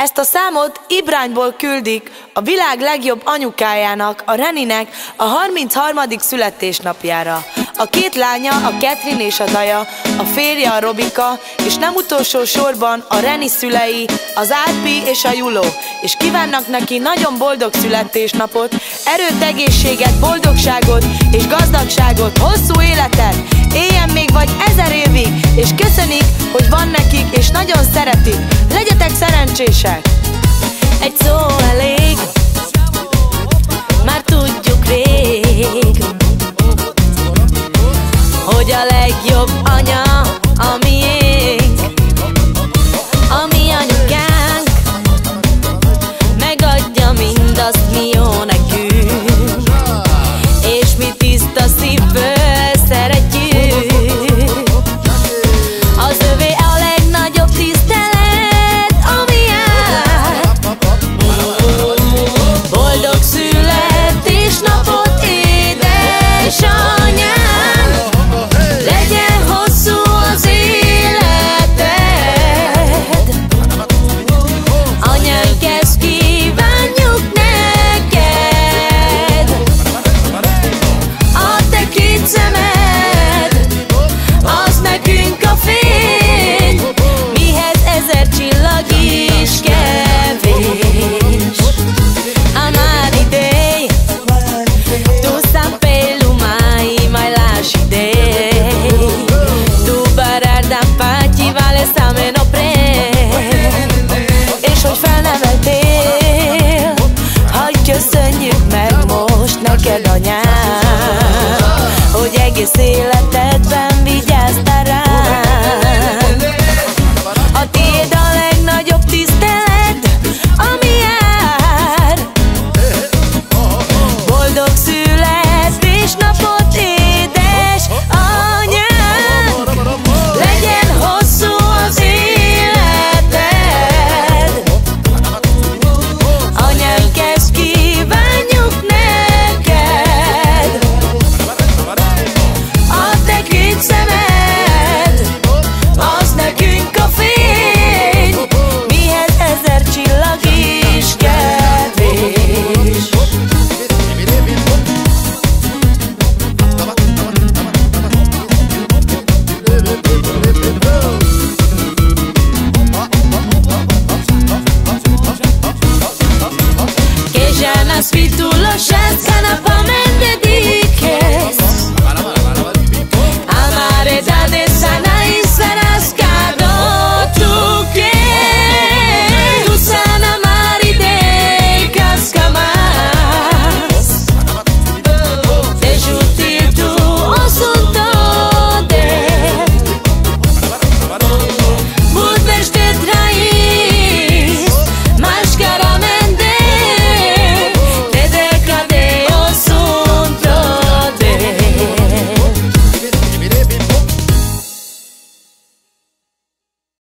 Ezt a számot Ibrányból küldik a világ legjobb anyukájának, a Reninek a 33. születésnapjára. A két lánya, a Catherine és a Daja, a férje a Robika, és nem utolsó sorban a Reni szülei, az Árpi és a Juló, és kívánnak neki nagyon boldog születésnapot, erőt, egészséget, boldogságot és gazdagságot, hosszú életet, éljen még vagy 1000 évig, és köszönik, hogy van nekik, és nagyon szeretik. Legyetek szerencsések! Egy szó elég, már tudjuk rég, hogy a legjobb anya a miénk, a mi anyukánk, megadja mindazt, mi jó nekünk, és mi tiszta szívből szeretjük. Az övé a legnagyobb tisztelet, ami jár. Boldog születésnapot, édesanyám, legyen hosszú az életed. Anyánk, ezt kívánjuk neked. A te két szemed, az nekünk a fény, mihez 1000 csillag is kevés. Amare day, tu sapei lumai mai lași idei, tu barar da paci vale să meno prend. És hogy felneveltél, hadd köszönjük meg most neked, anyám, hogy egész életedben vigyáztál rám. A tiéd a legnagyobb tisztelet, ami jár. Boldog születésnapot, édes anyám, legyen hosszú az életed. Anyánk, ezt kívánjuk neked. A te két szemed, az nekünk a fény, mihez 1000 csillag is kevés. Que ya nas fitulos, ya